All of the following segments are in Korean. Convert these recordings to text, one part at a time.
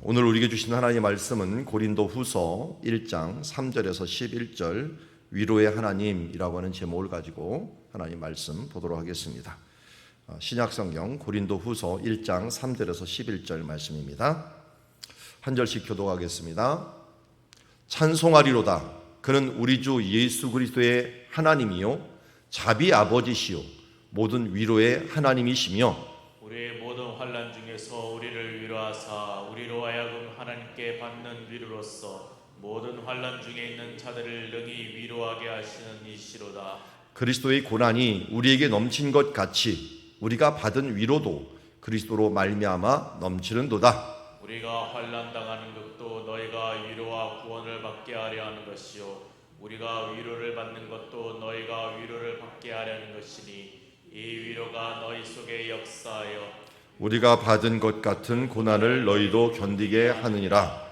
오늘 우리에게 주신 하나님의 말씀은 고린도후서 1장 3절에서 11절 위로의 하나님이라고 하는 제목을 가지고 하나님 말씀 보도록 하겠습니다. 신약성경 고린도후서 1장 3절에서 11절 말씀입니다. 한 절씩 교독하겠습니다. 찬송하리로다. 그는 우리 주 예수 그리스도의 하나님이요 자비 아버지시요 모든 위로의 하나님이시며 우리의 모든 환난 중에서 우리를 위로하사 우리로 하여금 하나님께 받는 위로로서 모든 환난 중에 있는 자들을 능히 위로하게 하시는 이시로다. 그리스도의 고난이 우리에게 넘친 것 같이 우리가 받은 위로도 그리스도로 말미암아 넘치는도다. 우리가 환난 당하는 것도 너희가 위로와 구원을 받게 하려 하는 것이요 우리가 위로를 받는 것도 너희가 위로를 받게 하려는 것이니 이 위로가 너희 속에 역사하여 우리가 받은 것 같은 고난을 너희도 견디게 하느니라.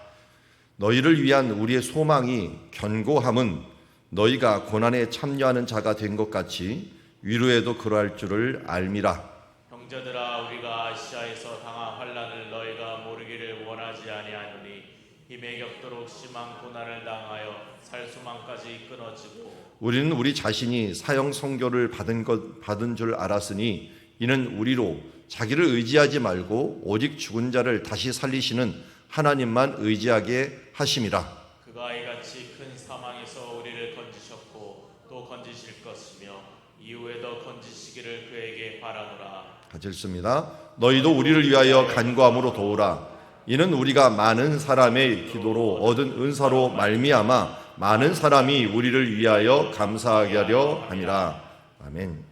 너희를 위한 우리의 소망이 견고함은 너희가 고난에 참여하는 자가 된 것 같이 위로에도 그러할 줄을 알미라. 형제들아 우리가 아시아에서 당한 환난을 너희가 모르기를 원하지 아니하노니 힘에 격도록 심한 고난을 당하여 살수만까지 끊어지고 우리는 우리 자신이 사형 선고를 받은 줄 알았으니 이는 우리로 자기를 의지하지 말고 오직 죽은 자를 다시 살리시는 하나님만 의지하게 하심이라. 그가 이같이 큰 사망에서 우리를 건지셨고 또 건지실 것이며 이후에도 건지시기를 그에게 바라노라. 같이 읽습니다. 너희도 우리를 위하여 간구함으로 도우라. 이는 우리가 많은 사람의 기도로 얻은 은사로 말미암아 많은 사람이 우리를 위하여 감사하게 하려 함이라. 아멘.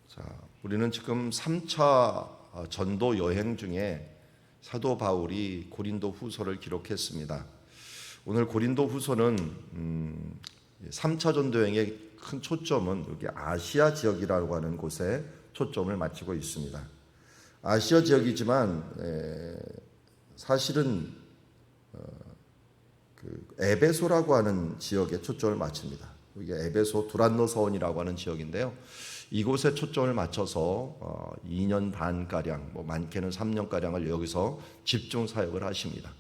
자, 우리는 지금 3차 전도 여행 중에 사도 바울이 고린도 후서를 기록했습니다. 오늘 고린도 후서는 3차 전도 여행의 큰 초점은 여기 아시아 지역이라고 하는 곳에 초점을 맞추고 있습니다. 아시아 지역이지만 사실은 에베소라고 하는 지역에 초점을 맞춥니다. 이게 에베소 두란노 서원이라고 하는 지역인데요. 이곳에 초점을 맞춰서 2년 반가량, 많게는 3년가량을 여기서 집중 사역을 하십니다.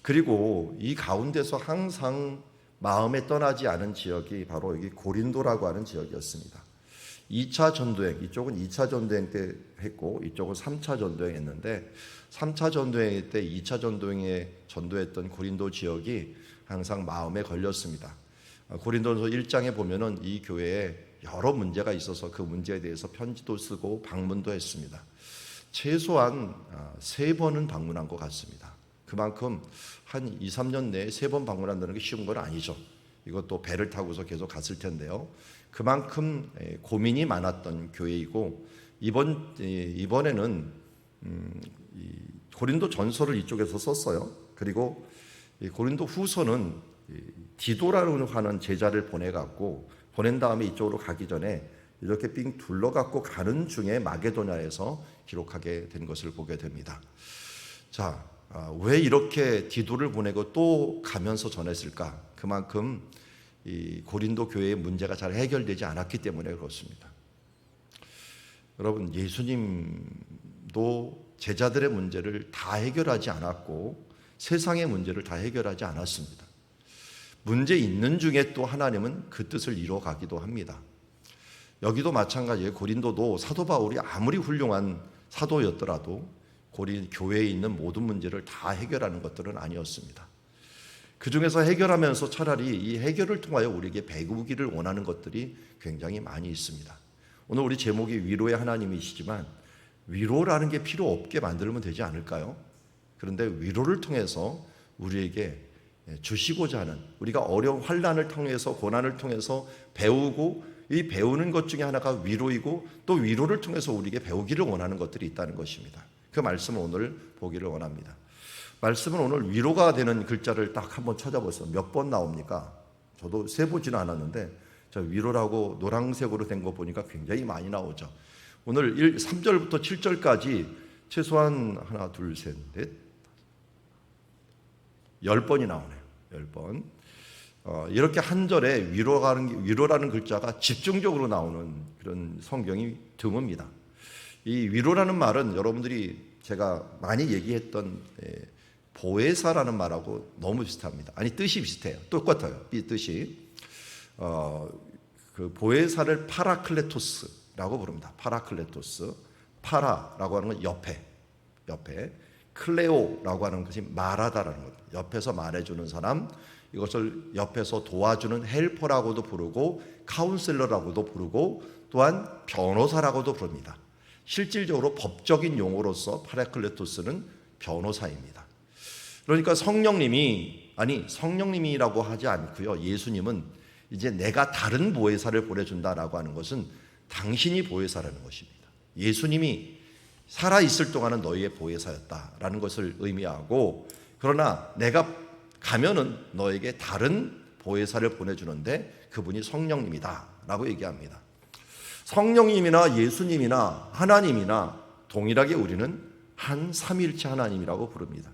그리고 이 가운데서 항상 마음에 떠나지 않은 지역이 바로 여기 고린도라고 하는 지역이었습니다. 2차 전도행, 이쪽은 2차 전도행 때 했고 이쪽은 3차 전도행 했는데 3차 전도행 때 2차 전도행에 전도했던 고린도 지역이 항상 마음에 걸렸습니다. 고린도서 1장에 보면은 이 교회에 여러 문제가 있어서 그 문제에 대해서 편지도 쓰고 방문도 했습니다. 최소한 3번은 방문한 것 같습니다. 그만큼 한 2, 3년 내에 3번 방문한다는 게 쉬운 건 아니죠. 이것도 배를 타고서 계속 갔을 텐데요. 그만큼 고민이 많았던 교회이고 이번에는 고린도 전서를 이쪽에서 썼어요. 그리고 고린도 후서는 디도라고 하는 제자를 보낸 다음에 이쪽으로 가기 전에 이렇게 삥 둘러갖고 가는 중에 마게도냐에서 기록하게 된 것을 보게 됩니다. 자, 왜 이렇게 디도를 보내고 또 가면서 전했을까? 그만큼 이 고린도 교회의 문제가 잘 해결되지 않았기 때문에 그렇습니다. 여러분, 예수님도 제자들의 문제를 다 해결하지 않았고 세상의 문제를 다 해결하지 않았습니다. 문제 있는 중에 또 하나님은 그 뜻을 이뤄가기도 합니다. 여기도 마찬가지예요. 고린도도 사도 바울이 아무리 훌륭한 사도였더라도 교회에 있는 모든 문제를 다 해결하는 것들은 아니었습니다. 그 중에서 해결하면서 차라리 이 해결을 통하여 우리에게 배우기를 원하는 것들이 굉장히 많이 있습니다. 오늘 우리 제목이 위로의 하나님이시지만 위로라는 게 필요 없게 만들면 되지 않을까요? 그런데 위로를 통해서 우리에게 주시고자 하는, 우리가 어려운 환난을 통해서 고난을 통해서 배우고 이 배우는 것 중에 하나가 위로이고 또 위로를 통해서 우리에게 배우기를 원하는 것들이 있다는 것입니다. 그 말씀을 오늘 보기를 원합니다. 말씀은 오늘 위로가 되는 글자를 딱 한번 찾아보세요. 몇 번 나옵니까? 저도 세보지는 않았는데 저 위로라고 노란색으로 된 거 보니까 굉장히 많이 나오죠. 오늘 3절부터 7절까지 최소한 하나, 둘, 셋, 넷, 10번이 나오네요. 10번. 이렇게 한 절에 위로라는 글자가 집중적으로 나오는 그런 성경이 드뭅니다. 이 위로라는 말은 여러분들이 제가 많이 얘기했던 보혜사라는 말하고 너무 비슷합니다. 아니, 뜻이 비슷해요. 똑같아요. 이 뜻이 그 보혜사를 파라클레토스라고 부릅니다. 파라클레토스. 파라라고 하는 건 옆에, 클레오라고 하는 것이 말하다라는 것. 옆에서 말해주는 사람, 이것을 옆에서 도와주는 헬퍼라고도 부르고 카운셀러라고도 부르고 또한 변호사라고도 부릅니다. 실질적으로 법적인 용어로서 파라클레토스는 변호사입니다. 그러니까 성령님이라고 하지 않고요. 예수님은 이제 내가 다른 보혜사를 보내준다라고 하는 것은 당신이 보혜사라는 것입니다. 예수님이 살아있을 동안은 너희의 보혜사였다라는 것을 의미하고, 그러나 내가 가면은 너에게 다른 보혜사를 보내주는데 그분이 성령님이다라고 얘기합니다. 성령님이나 예수님이나 하나님이나 동일하게 우리는 한 삼위일체 하나님이라고 부릅니다.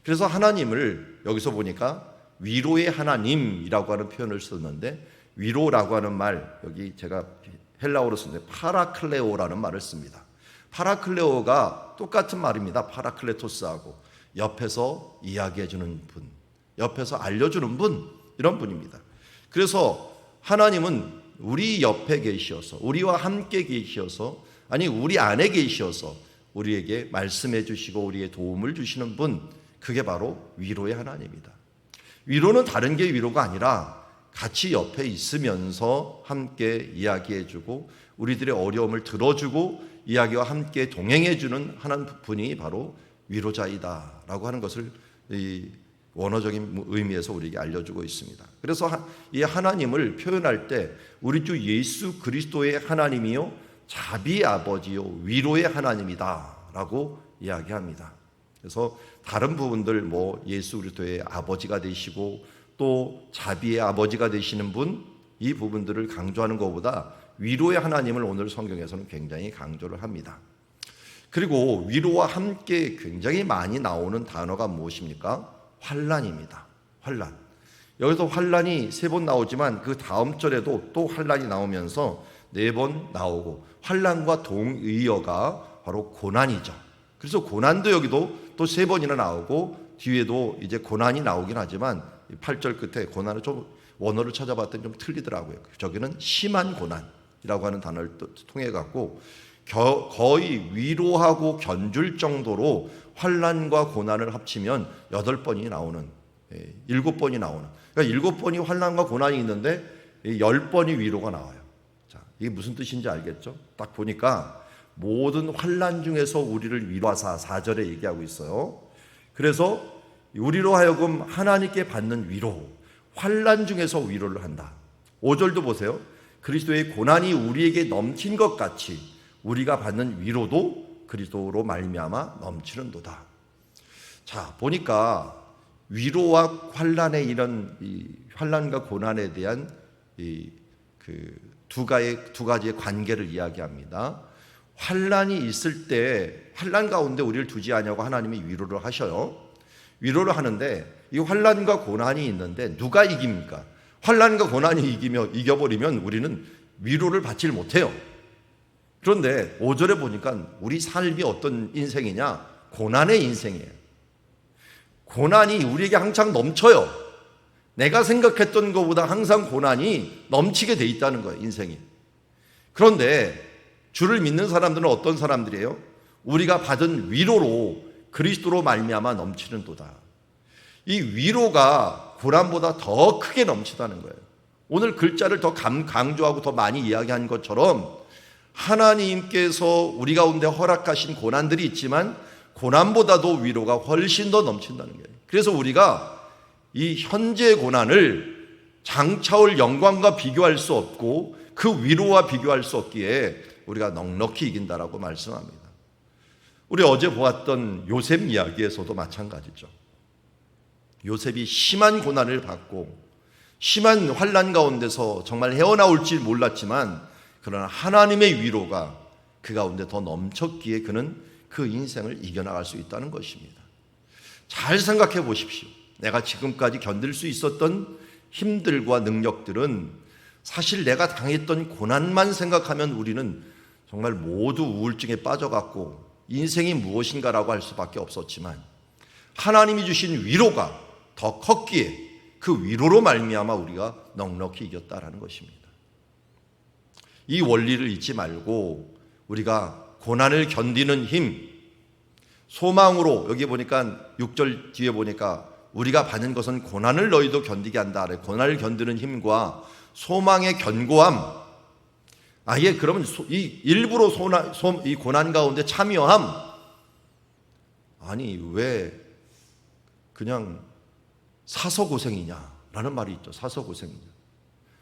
그래서 하나님을 여기서 보니까 위로의 하나님이라고 하는 표현을 썼는데, 위로라고 하는 말, 여기 제가 헬라어로 쓰는데 파라클레오라는 말을 씁니다. 파라클레오가 똑같은 말입니다. 파라클레토스하고 옆에서 이야기해주는 분, 옆에서 알려주는 분, 이런 분입니다. 그래서 하나님은 우리 옆에 계시어서, 우리와 함께 계시어서, 아니 우리 안에 계시어서 우리에게 말씀해 주시고 우리의 도움을 주시는 분, 그게 바로 위로의 하나님이다. 위로는 다른 게 위로가 아니라 같이 옆에 있으면서 함께 이야기해주고 우리들의 어려움을 들어주고 이야기와 함께 동행해주는 하나님 분이 바로 위로자이다라고 하는 것을 이 원어적인 의미에서 우리에게 알려주고 있습니다. 그래서 이 하나님을 표현할 때 우리 주 예수 그리스도의 하나님이요 자비의 아버지요 위로의 하나님이다라고 이야기합니다. 그래서 다른 부분들 예수 그리스도의 아버지가 되시고 또 자비의 아버지가 되시는 분, 이 부분들을 강조하는 것보다 위로의 하나님을 오늘 성경에서는 굉장히 강조를 합니다. 그리고 위로와 함께 굉장히 많이 나오는 단어가 무엇입니까? 환난입니다. 환난. 여기서 환난이 3번 나오지만 그 다음 절에도 또 환난이 나오면서 4번 나오고, 환난과 동의어가 바로 고난이죠. 그래서 고난도 여기도 또 3번이나 나오고, 뒤에도 이제 고난이 나오긴 하지만 8절 끝에 고난을 좀 원어를 찾아봤더니 좀 틀리더라고요. 저기는 심한 고난이라고 하는 단어를 통해 갖고 거의 위로하고 견줄 정도로 환난과 고난을 합치면 8번이 나오는, 7번이 나오는, 그러니까 7번이 환난과 고난이 있는데 10번이 위로가 나와요. 자, 이게 무슨 뜻인지 알겠죠? 딱 보니까 모든 환난 중에서 우리를 위로하사, 4절에 얘기하고 있어요. 그래서 우리로 하여금 하나님께 받는 위로, 환난 중에서 위로를 한다. 5절도 보세요. 그리스도의 고난이 우리에게 넘친 것 같이 우리가 받는 위로도 그리스도로 말미암아 넘치는도다. 자, 보니까 위로와 환난의 이런 환난과 고난에 대한 두 가지의 관계를 이야기합니다. 환난이 있을 때 환난 가운데 우리를 두지 않냐고 하나님이 위로를 하셔요. 위로를 하는데 이 환난과 고난이 있는데 누가 이깁니까? 환난과 고난이 이겨버리면 우리는 위로를 받질 못해요. 그런데 5절에 보니까 우리 삶이 어떤 인생이냐? 고난의 인생이에요. 고난이 우리에게 항상 넘쳐요. 내가 생각했던 것보다 항상 고난이 넘치게 돼 있다는 거예요, 인생이. 그런데 주를 믿는 사람들은 어떤 사람들이에요? 우리가 받은 위로로 그리스도로 말미암아 넘치는도다. 이 위로가 고난보다 더 크게 넘치다는 거예요. 오늘 글자를 더 강조하고 더 많이 이야기한 것처럼 하나님께서 우리 가운데 허락하신 고난들이 있지만 고난보다도 위로가 훨씬 더 넘친다는 거예요. 그래서 우리가 이 현재의 고난을 장차올 영광과 비교할 수 없고 그 위로와 비교할 수 없기에 우리가 넉넉히 이긴다라고 말씀합니다. 우리 어제 보았던 요셉 이야기에서도 마찬가지죠. 요셉이 심한 고난을 받고 심한 환난 가운데서 정말 헤어나올지 몰랐지만 그러나 하나님의 위로가 그 가운데 더 넘쳤기에 그는 그 인생을 이겨나갈 수 있다는 것입니다. 잘 생각해 보십시오. 내가 지금까지 견딜 수 있었던 힘들과 능력들은 사실 내가 당했던 고난만 생각하면 우리는 정말 모두 우울증에 빠져갖고 인생이 무엇인가라고 할 수밖에 없었지만 하나님이 주신 위로가 더 컸기에 그 위로로 말미암아 우리가 넉넉히 이겼다라는 것입니다. 이 원리를 잊지 말고 우리가 고난을 견디는 힘, 소망으로, 여기 보니까 6절 뒤에 보니까 우리가 받는 것은 고난을 너희도 견디게 한다. 고난을 견디는 힘과 소망의 견고함. 아예 그러면 일부러 이 고난 가운데 참여함. 아니 왜 그냥 사서 고생이냐라는 말이 있죠. 사서 고생이냐.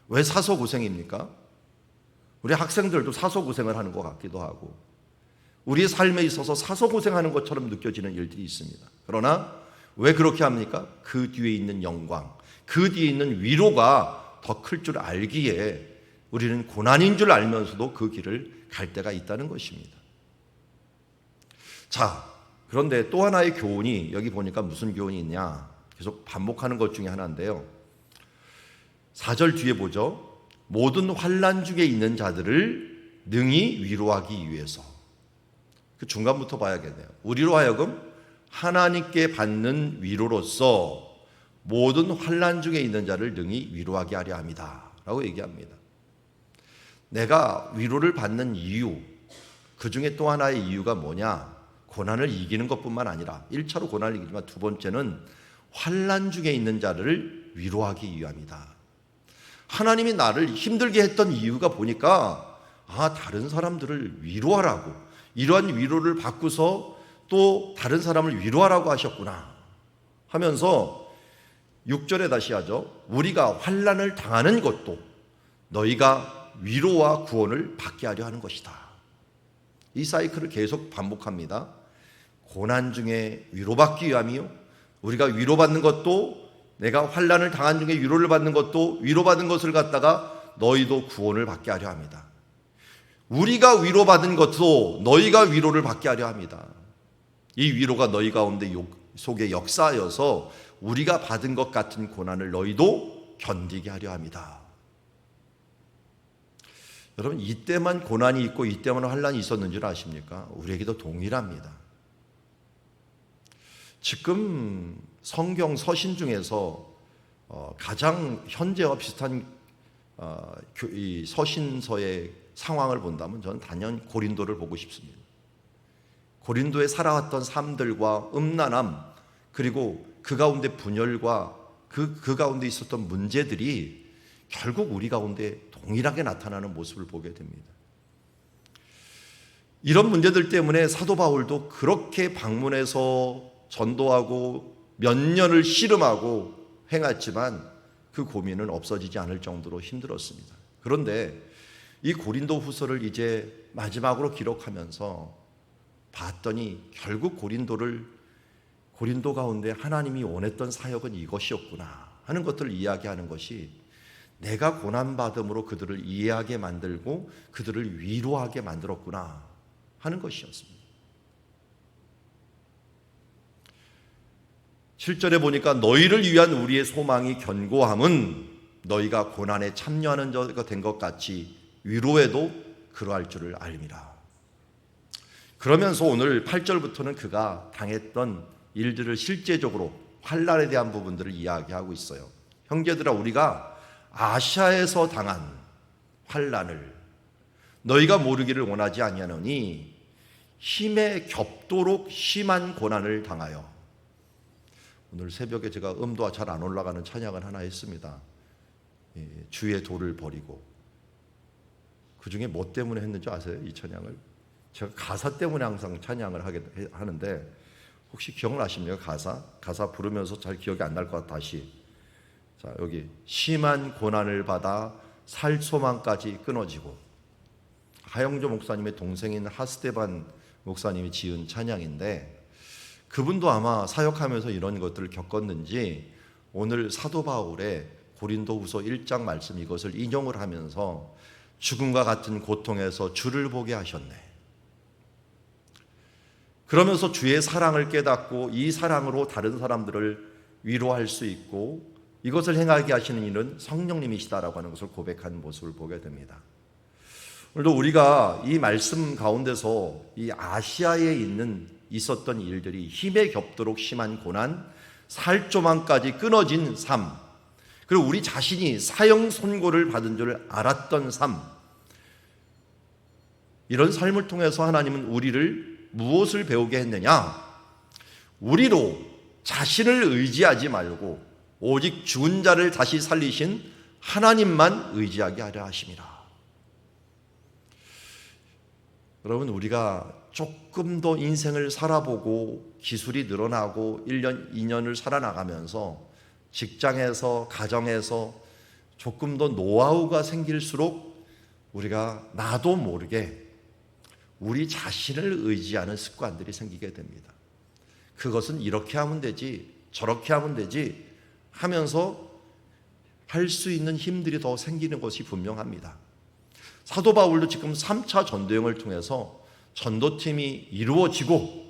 왜 사서 고생입니까? 우리 학생들도 사서 고생을 하는 것 같기도 하고 우리의 삶에 있어서 사서 고생하는 것처럼 느껴지는 일들이 있습니다. 그러나 왜 그렇게 합니까? 그 뒤에 있는 영광, 그 뒤에 있는 위로가 더 클 줄 알기에 우리는 고난인 줄 알면서도 그 길을 갈 때가 있다는 것입니다. 자, 그런데 또 하나의 교훈이 여기 보니까 무슨 교훈이 있냐? 계속 반복하는 것 중에 하나인데요. 4절 뒤에 보죠. 모든 환난 중에 있는 자들을 능히 위로하기 위해서. 그 중간부터 봐야겠네요. 우리로 하여금 하나님께 받는 위로로서 모든 환난 중에 있는 자를 능히 위로하게 하려 합니다. 라고 얘기합니다. 내가 위로를 받는 이유, 그 중에 또 하나의 이유가 뭐냐? 고난을 이기는 것뿐만 아니라 1차로 고난을 이기지만 두 번째는 환난 중에 있는 자를 위로하기 위함이다. 하나님이 나를 힘들게 했던 이유가 보니까 다른 사람들을 위로하라고, 이러한 위로를 받고서 또 다른 사람을 위로하라고 하셨구나 하면서 6절에 다시 하죠. 우리가 환난을 당하는 것도 너희가 위로와 구원을 받게 하려 하는 것이다. 이 사이클을 계속 반복합니다. 고난 중에 위로받기 위함이요, 우리가 위로받는 것도, 내가 환난을 당한 중에 위로를 받는 것도, 위로받은 것을 갖다가 너희도 구원을 받게 하려 합니다. 우리가 위로받은 것도 너희가 위로를 받게 하려 합니다. 이 위로가 너희 가운데 속에 역사하여서 우리가 받은 것 같은 고난을 너희도 견디게 하려 합니다. 여러분, 이때만 고난이 있고 이때만 환난이 있었는 줄 아십니까? 우리에게도 동일합니다. 지금 성경 서신 중에서 가장 현재와 비슷한 이 서신서의 상황을 본다면 저는 단연 고린도를 보고 싶습니다. 고린도에 살아왔던 삶들과 음란함, 그리고 그 가운데 분열과 그 가운데 있었던 문제들이 결국 우리 가운데 동일하게 나타나는 모습을 보게 됩니다. 이런 문제들 때문에 사도 바울도 그렇게 방문해서 전도하고 몇 년을 씨름하고 행했지만 그 고민은 없어지지 않을 정도로 힘들었습니다. 그런데 이 고린도 후서를 이제 마지막으로 기록하면서 봤더니 결국 고린도 가운데 하나님이 원했던 사역은 이것이었구나 하는 것들을 이야기하는 것이, 내가 고난받음으로 그들을 이해하게 만들고 그들을 위로하게 만들었구나 하는 것이었습니다. 7절에 보니까 너희를 위한 우리의 소망이 견고함은 너희가 고난에 참여하는 자가 된 것 같이 위로에도 그러할 줄을 알미라. 그러면서 오늘 8절부터는 그가 당했던 일들을 실제적으로 환난에 대한 부분들을 이야기하고 있어요. 형제들아, 우리가 아시아에서 당한 환난을 너희가 모르기를 원하지 아니하노니 힘에 겹도록 심한 고난을 당하여. 오늘 새벽에 제가 음도가 잘 안 올라가는 찬양을 하나 했습니다. 주의 도를 버리고. 그 중에 뭐 때문에 했는지 아세요? 이 찬양을 제가 가사 때문에 항상 찬양을 하는데 혹시 기억나십니까? 가사 부르면서 잘 기억이 안 날 것 같아. 다시. 자, 여기 심한 고난을 받아 살 소망까지 끊어지고. 하영조 목사님의 동생인 하스테반 목사님이 지은 찬양인데, 그분도 아마 사역하면서 이런 것들을 겪었는지 오늘 사도 바울의 고린도후서 1장 말씀 이것을 인용을 하면서 죽음과 같은 고통에서 주를 보게 하셨네. 그러면서 주의 사랑을 깨닫고 이 사랑으로 다른 사람들을 위로할 수 있고 이것을 행하게 하시는 이는 성령님이시다라고 하는 것을 고백하는 모습을 보게 됩니다. 오늘도 우리가 이 말씀 가운데서 이 아시아에 있었던 일들이 힘에 겹도록 심한 고난, 살조망까지 끊어진 삶, 그리고 우리 자신이 사형 선고를 받은 줄 알았던 삶, 이런 삶을 통해서 하나님은 우리를 무엇을 배우게 했느냐? 우리로 자신을 의지하지 말고 오직 죽은 자를 다시 살리신 하나님만 의지하게 하려 하심이라. 여러분, 우리가 조금 더 인생을 살아보고 기술이 늘어나고 1년, 2년을 살아나가면서 직장에서, 가정에서 조금 더 노하우가 생길수록 우리가 나도 모르게 우리 자신을 의지하는 습관들이 생기게 됩니다. 그것은 이렇게 하면 되지, 저렇게 하면 되지 하면서 할 수 있는 힘들이 더 생기는 것이 분명합니다. 사도 바울도 지금 3차 전도여행을 통해서 전도팀이 이루어지고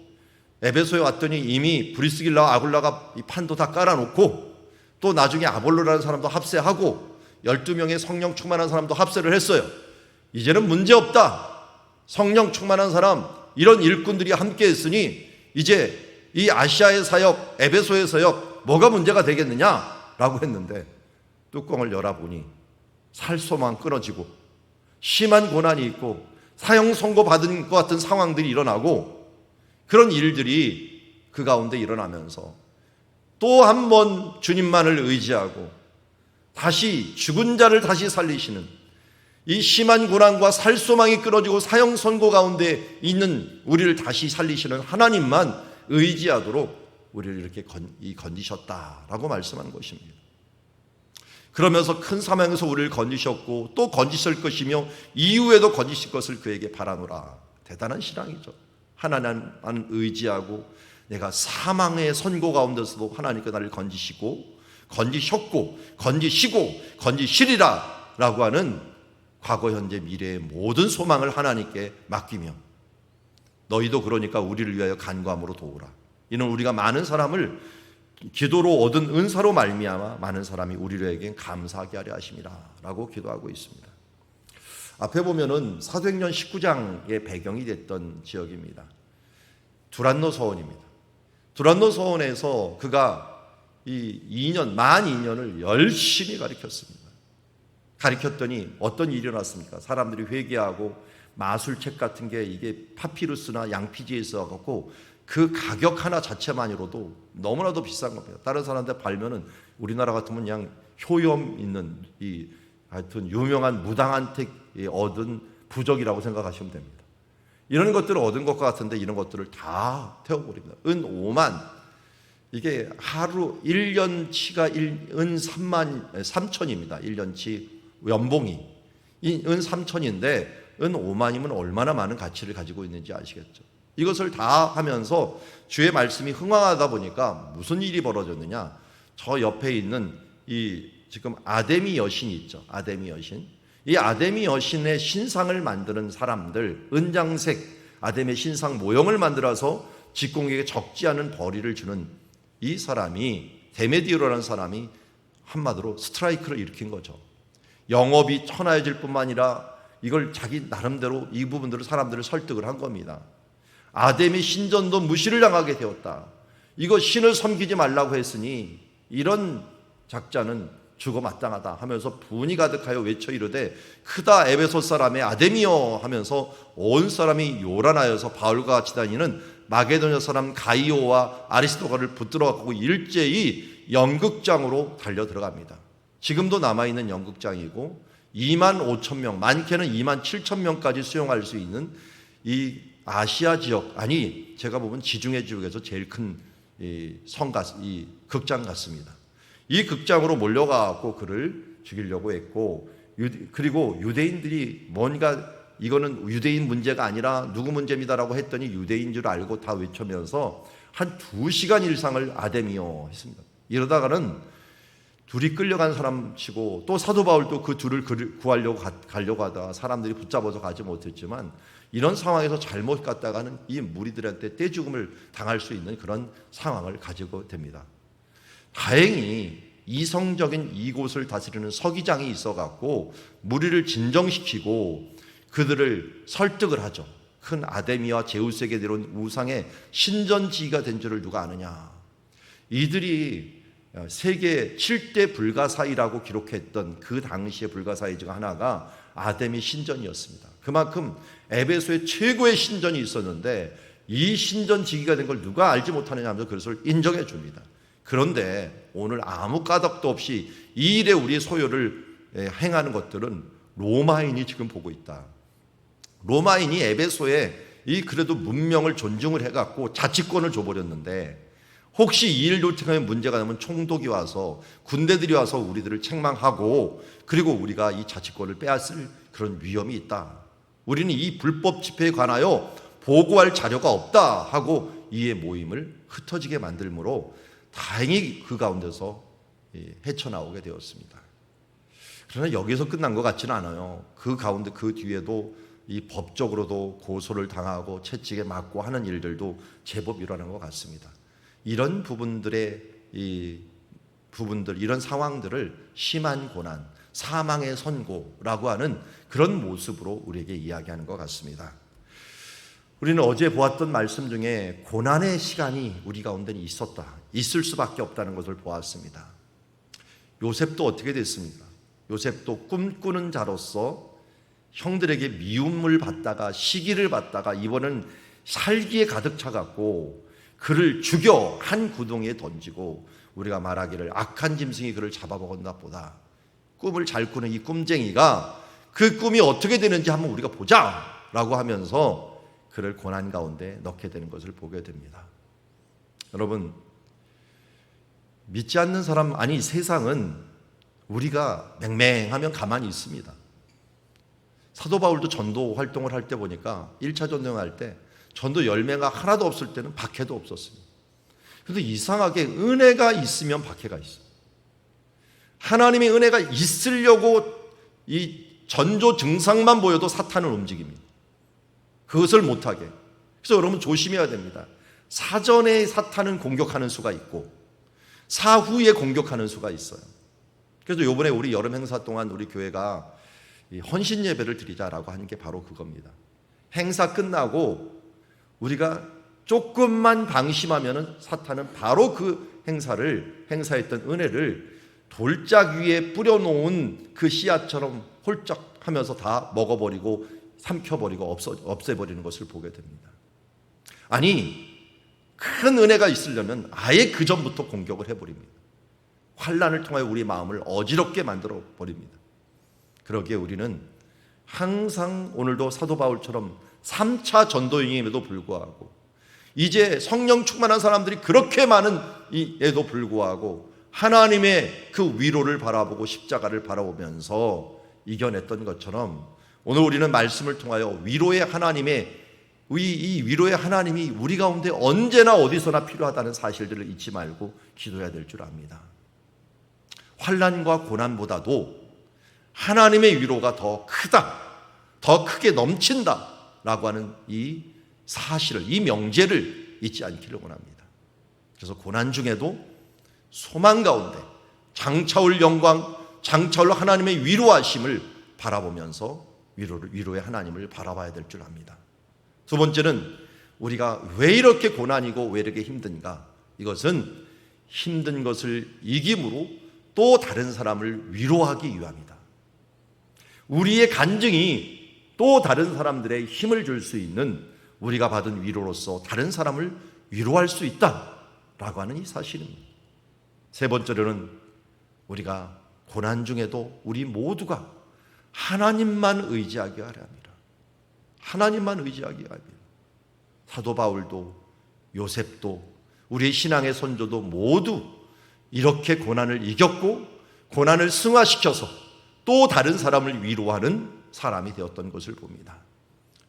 에베소에 왔더니 이미 브리스길라와 아굴라가 이 판도 다 깔아놓고 또 나중에 아볼로라는 사람도 합세하고 12명의 성령 충만한 사람도 합세를 했어요. 이제는 문제없다. 성령 충만한 사람, 이런 일꾼들이 함께 했으니 이제 이 아시아의 사역, 에베소의 사역 뭐가 문제가 되겠느냐라고 했는데 뚜껑을 열어보니 살소만 끊어지고 심한 고난이 있고 사형 선고 받은 것 같은 상황들이 일어나고 그런 일들이 그 가운데 일어나면서 또 한 번 주님만을 의지하고 다시 죽은 자를 다시 살리시는 이 심한 고난과 살소망이 끊어지고 사형 선고 가운데 있는 우리를 다시 살리시는 하나님만 의지하도록 우리를 이렇게 건지셨다라고 말씀하는 것입니다. 그러면서 큰 사명에서 우리를 건지셨고 또 건지실 것이며 이후에도 건지실 것을 그에게 바라노라. 대단한 신앙이죠. 하나님만 의지하고 내가 사망의 선고 가운데서도 하나님께 나를 건지시고 건지셨고 건지시고 건지시리라 라고 하는 과거 현재 미래의 모든 소망을 하나님께 맡기며 너희도 그러니까 우리를 위하여 간구함으로 도우라. 이는 우리가 많은 사람을 기도로 얻은 은사로 말미암아 많은 사람이 우리에게 감사하게 하려 하심이라 라고 기도하고 있습니다. 앞에 보면은 사도행전 19장의 배경이 됐던 지역입니다. 두란노 서원입니다. 두란노 서원에서 그가 만 2년을 열심히 가르쳤습니다. 가르쳤더니 어떤 일이 일어났습니까? 사람들이 회개하고 마술책 같은 게 이게 파피루스나 양피지에 있어갖고 그 가격 하나 자체만으로도 너무나도 비싼 겁니다. 다른 사람한테 팔면은 우리나라 같으면 그냥 효염 있는 하여튼 유명한 무당한테 얻은 부적이라고 생각하시면 됩니다. 이런 것들을 얻은 것 같은데 이런 것들을 다 태워버립니다. 은 5만, 이게 하루 1년치가 은 3천입니다. 1년치 연봉이 은 3천인데 은 5만이면 얼마나 많은 가치를 가지고 있는지 아시겠죠? 이것을 다 하면서 주의 말씀이 흥황하다 보니까 무슨 일이 벌어졌느냐? 저 옆에 있는 지금 아데미 여신이 있죠. 아데미 여신. 이 아데미 여신의 신상을 만드는 사람들, 은장색 아데미 신상 모형을 만들어서 직공에게 적지 않은 벌이를 주는 이 사람이, 데메디오라는 사람이 한마디로 스트라이크를 일으킨 거죠. 영업이 천하해질 뿐만 아니라 이걸 자기 나름대로 이 부분들을 사람들을 설득을 한 겁니다. 아데미 신전도 무시를 당하게 되었다. 이거 신을 섬기지 말라고 했으니 이런 작자는 죽어 마땅하다 하면서 분이 가득하여 외쳐 이르되 크다 에베소 사람의 아데미여 하면서 온 사람이 요란하여서 바울과 같이 다니는 마게도냐 사람 가이오와 아리스토가를 붙들어 갖고 일제히 연극장으로 달려 들어갑니다. 지금도 남아있는 연극장이고 2만 5천 명, 많게는 2만 7천 명까지 수용할 수 있는 이 아시아 지역, 아니 제가 보면 지중해 지역에서 제일 큰 극장 같습니다. 이 극장으로 몰려가고 그를 죽이려고 했고, 그리고 유대인들이 뭔가 이거는 유대인 문제가 아니라 누구 문제입니다라고 했더니 유대인 줄 알고 다 외치면서 한 2시간 일상을 아데미오 했습니다. 이러다가는 둘이 끌려간 사람 치고 또 사도 바울도 그 둘을 구하려고 가려고 하다가 사람들이 붙잡아서 가지 못했지만 이런 상황에서 잘못 갔다가는 이 무리들한테 떼죽음을 당할 수 있는 그런 상황을 가지고 됩니다. 다행히 이성적인 이곳을 다스리는 서기장이 있어갖고 무리를 진정시키고 그들을 설득을 하죠. 큰 아데미와 제우스에게 내려온 우상의 신전지기가 된 줄을 누가 아느냐. 이들이 세계 7대 불가사의라고 기록했던 그 당시의 불가사의 중 하나가 아데미 신전이었습니다. 그만큼 에베소에 최고의 신전이 있었는데 이 신전지기가 된 걸 누가 알지 못하느냐 하면서 그것을 인정해 줍니다. 그런데 오늘 아무 까닭도 없이 이 일에 우리의 소요를 행하는 것들은 로마인이 지금 보고 있다. 로마인이 에베소에 이 그래도 문명을 존중을 해갖고 자치권을 줘버렸는데 혹시 이 일로 통해 문제가 되면 총독이 와서 군대들이 와서 우리들을 책망하고 그리고 우리가 이 자치권을 빼앗을 그런 위험이 있다. 우리는 이 불법 집회에 관하여 보고할 자료가 없다 하고 이의 모임을 흩어지게 만들므로 다행히 그 가운데서 헤쳐나오게 되었습니다. 그러나 여기서 끝난 것 같지는 않아요. 그 가운데 그 뒤에도 이 법적으로도 고소를 당하고 채찍에 맞고 하는 일들도 제법 일어난 것 같습니다. 이런 부분들의 이런 상황들을 심한 고난, 사망의 선고라고 하는 그런 모습으로 우리에게 이야기하는 것 같습니다. 우리는 어제 보았던 말씀 중에 고난의 시간이 우리 가운데 있을 수밖에 없다는 것을 보았습니다. 요셉도 어떻게 됐습니까? 요셉도 꿈꾸는 자로서 형들에게 미움을 받다가 시기를 받다가 이번은 살기에 가득 차갖고 그를 죽여 한 구덩이에 던지고 우리가 말하기를 악한 짐승이 그를 잡아먹었나 보다. 꿈을 잘 꾸는 이 꿈쟁이가 그 꿈이 어떻게 되는지 한번 우리가 보자 라고 하면서 그를 고난 가운데 넣게 되는 것을 보게 됩니다. 여러분, 믿지 않는 사람, 아니 세상은 우리가 맹맹하면 가만히 있습니다. 사도 바울도 전도 활동을 할 때 보니까 1차 전도할 때 전도 열매가 하나도 없을 때는 박해도 없었습니다. 그런데 이상하게 은혜가 있으면 박해가 있어요. 하나님의 은혜가 있으려고 이 전조 증상만 보여도 사탄은 움직입니다. 그것을 못하게. 그래서 여러분 조심해야 됩니다. 사전에 사탄은 공격하는 수가 있고 사후에 공격하는 수가 있어요. 그래서 이번에 우리 여름 행사 동안 우리 교회가 헌신 예배를 드리자라고 하는 게 바로 그겁니다. 행사 끝나고 우리가 조금만 방심하면은 사탄은 바로 그 행사했던 은혜를 돌짝 위에 뿌려놓은 그 씨앗처럼 홀짝 하면서 다 먹어버리고 삼켜버리고 없애버리는 것을 보게 됩니다. 아니, 큰 은혜가 있으려면 아예 그 전부터 공격을 해버립니다. 환난을 통하여 우리 마음을 어지럽게 만들어 버립니다. 그러기에 우리는 항상 오늘도 사도 바울처럼 3차 전도행임에도 불구하고 이제 성령 충만한 사람들이 그렇게 많은 이에도 불구하고 하나님의 그 위로를 바라보고 십자가를 바라보면서 이겨냈던 것처럼 오늘 우리는 말씀을 통하여 위로의 하나님의 이 위로의 하나님이 우리 가운데 언제나 어디서나 필요하다는 사실들을 잊지 말고 기도해야 될 줄 압니다. 환난과 고난보다도 하나님의 위로가 더 크다, 더 크게 넘친다 라고 하는 이 사실을, 이 명제를 잊지 않기를 원합니다. 그래서 고난 중에도 소망 가운데 장차올 영광, 장차올 하나님의 위로하심을 바라보면서 위로의 하나님을 바라봐야 될 줄 압니다. 두 번째는 우리가 왜 이렇게 고난이고 왜 이렇게 힘든가? 이것은 힘든 것을 이김으로 또 다른 사람을 위로하기 위함이다. 우리의 간증이 또 다른 사람들의 힘을 줄 수 있는 우리가 받은 위로로서 다른 사람을 위로할 수 있다라고 하는 이 사실입니다. 세 번째로는 우리가 고난 중에도 우리 모두가 하나님만 의지하게 하려 합니다. 하나님만 의지하게 합니다. 사도 바울도 요셉도 우리의 신앙의 선조도 모두 이렇게 고난을 이겼고 고난을 승화시켜서 또 다른 사람을 위로하는 사람이 되었던 것을 봅니다.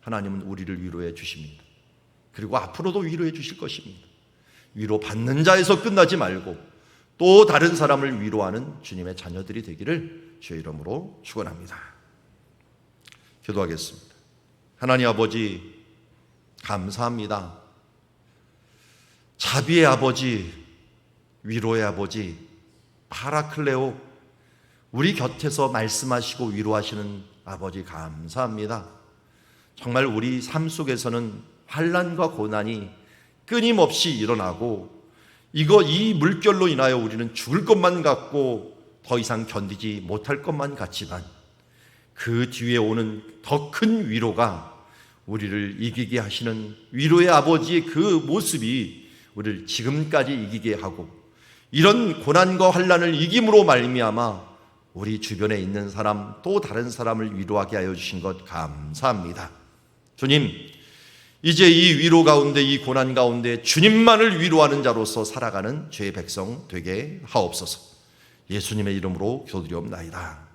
하나님은 우리를 위로해 주십니다. 그리고 앞으로도 위로해 주실 것입니다. 위로받는 자에서 끝나지 말고 또 다른 사람을 위로하는 주님의 자녀들이 되기를 주의 이름으로 축원합니다. 기도하겠습니다. 하나님 아버지 감사합니다. 자비의 아버지, 위로의 아버지, 파라클레오, 우리 곁에서 말씀하시고 위로하시는 아버지 감사합니다. 정말 우리 삶 속에서는 환난과 고난이 끊임없이 일어나고 이 물결로 인하여 우리는 죽을 것만 같고 더 이상 견디지 못할 것만 같지만 그 뒤에 오는 더 큰 위로가 우리를 이기게 하시는 위로의 아버지의 그 모습이 우리를 지금까지 이기게 하고 이런 고난과 환난을 이김으로 말미암아 우리 주변에 있는 사람 또 다른 사람을 위로하게 하여 주신 것 감사합니다. 주님, 이제 이 위로 가운데 이 고난 가운데 주님만을 위로하는 자로서 살아가는 죄의 백성 되게 하옵소서. 예수님의 이름으로 기도드리옵나이다.